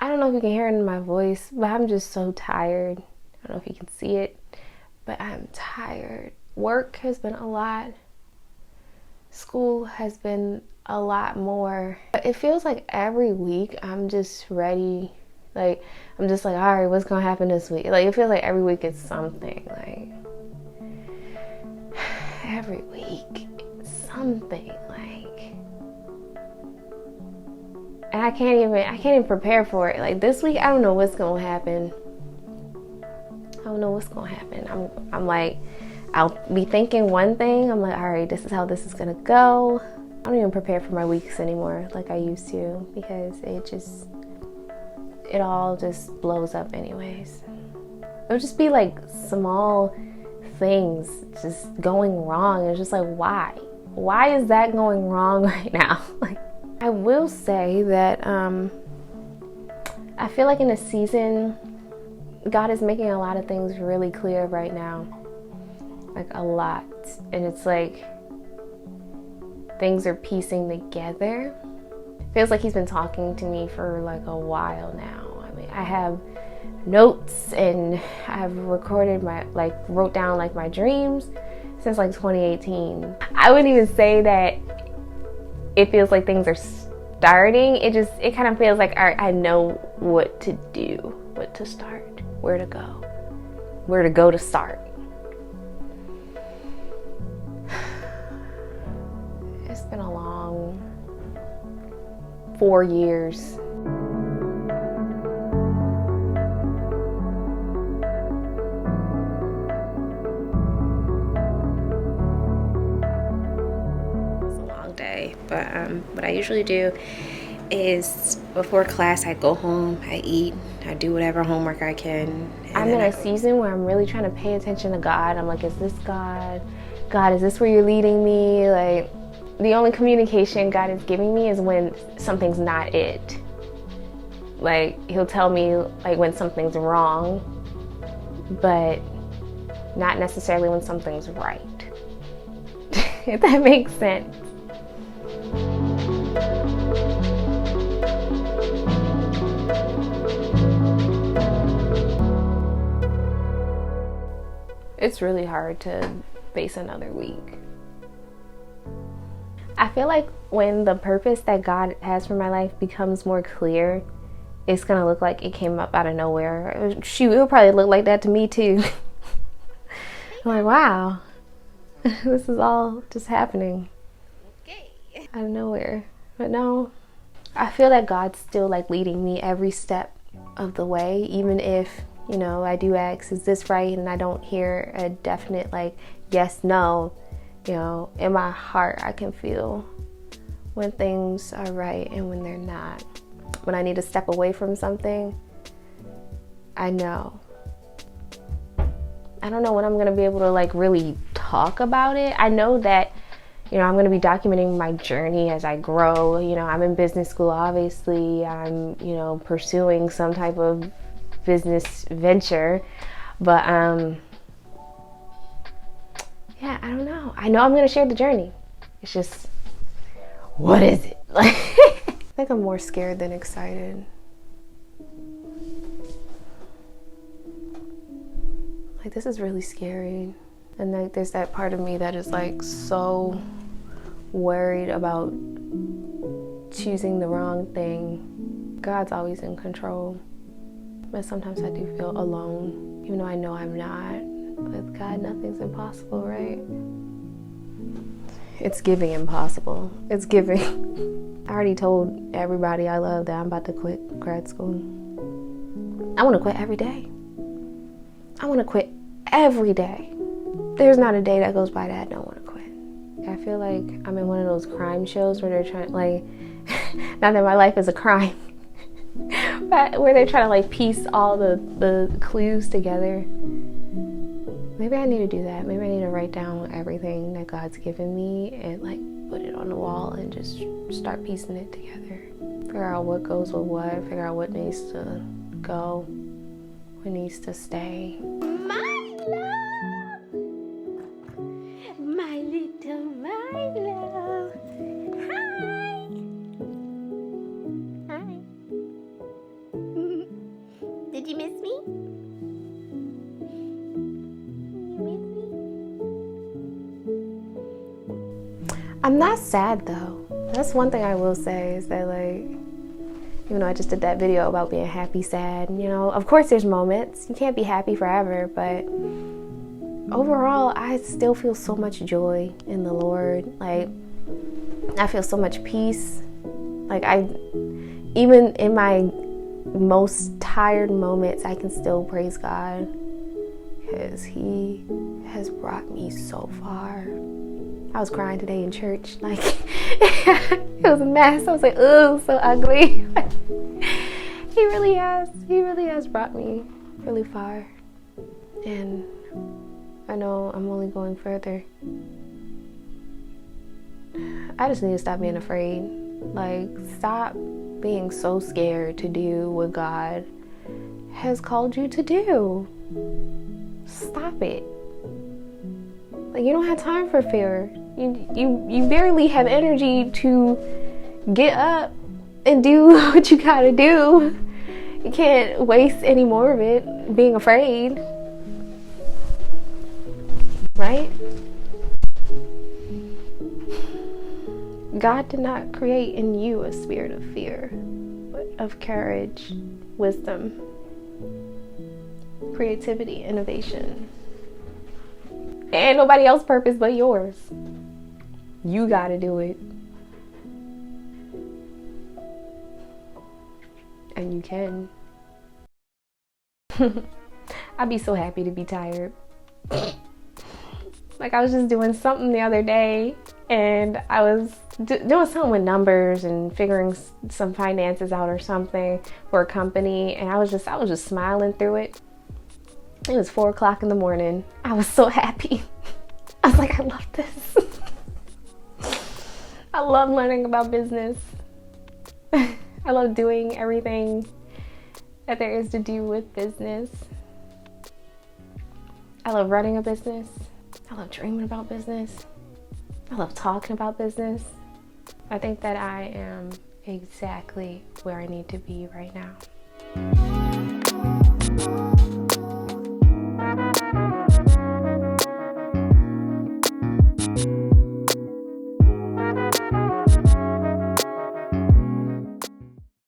I don't know if you can hear it in my voice, but I'm just so tired. I don't know if you can see it, but I'm tired. Work has been a lot. School has been a lot more. It feels like every week I'm just ready. Like, I'm just like, all right, what's gonna happen this week? Like, it feels like every week it's something. Like, every week it's something. Like, and I can't even prepare for it. Like, this week, I don't know what's gonna happen. I don't know what's gonna happen. I'm like, I'll be thinking one thing. I'm like, all right, this is how this is gonna go. I don't even prepare for my weeks anymore like I used to, because it all just blows up anyways. It would just be like small things just going wrong. It's just like, why? Why is that going wrong right now? Like, I will say that I feel like in a season, God is making a lot of things really clear right now. Like, a lot. And it's like things are piecing together. Feels like he's been talking to me for like a while now. I mean, I have notes and I've recorded wrote down like my dreams since like 2018. I wouldn't even say that it feels like things are starting. It kind of feels like, all right, I know what to do, what to start, where to go to start. It's been a long 4 years. Day, but what I usually do is before class I go home, I eat, I do whatever homework I can. I'm in a season where I'm really trying to pay attention to God. I'm like, is this God? God, is this where you're leading me? Like, the only communication God is giving me is when something's not it. Like, he'll tell me like when something's wrong, but not necessarily when something's right. If that makes sense. It's really hard to face another week. I feel like when the purpose that God has for my life becomes more clear, it's gonna look like it came up out of nowhere. Shoot, it'll probably look like that to me too. I'm like, wow, this is all just happening out of nowhere. But no, I feel that God's still like leading me every step of the way, even if, you know, I do ask, is this right? And I don't hear a definite like yes, no. You know, in my heart, I can feel when things are right and when they're not. When I need to step away from something, I know. I don't know when I'm gonna be able to like really talk about it. I know that, you know, I'm gonna be documenting my journey as I grow. You know, I'm in business school, obviously. I'm, you know, pursuing some type of business venture. But yeah, I don't know. I know I'm gonna share the journey. It's just, what is it? Like, I think I'm more scared than excited. Like, this is really scary. And like, there's that part of me that is like so worried about choosing the wrong thing. God's always in control. But sometimes I do feel alone, even though I know I'm not. With God, nothing's impossible, right? It's giving impossible. It's giving. I already told everybody I love that I'm about to quit grad school. I want to quit every day. I want to quit every day. There's not a day that goes by that I don't want to quit. I feel like I'm in one of those crime shows where they're trying, like, not that my life is a crime, but where they're trying to like piece all the clues together. Maybe I need to do that. Maybe I need to write down everything that God's given me and like put it on the wall and just start piecing it together. Figure out what goes with what, figure out what needs to go, what needs to stay. My love, my little my love. Hi. Hi. I'm not sad though. That's one thing I will say is that, like, even though I just did that video about being happy, sad, you know, of course there's moments. You can't be happy forever, but overall, I still feel so much joy in the Lord. Like, I feel so much peace. Like, even in my most tired moments, I can still praise God because He has brought me so far. I was crying today in church. Like, it was a mess. I was like, oh, so ugly. He really has brought me really far. And I know I'm only going further. I just need to stop being afraid. Like, stop being so scared to do what God has called you to do. Stop it. Like, you don't have time for fear. You barely have energy to get up and do what you gotta do. You can't waste any more of it being afraid. Right? God did not create in you a spirit of fear, but of courage, wisdom, creativity, innovation. Ain't nobody else's purpose but yours. You gotta do it. And you can. I'd be so happy to be tired. Like, I was just doing something the other day, and I was doing something with numbers and figuring some finances out or something for a company, and I was just smiling through it. It was 4 o'clock in the morning. I was so happy. I was like, I love this. I love learning about business. I love doing everything that there is to do with business. I love running a business. I love dreaming about business. I love talking about business. I think that I am exactly where I need to be right now.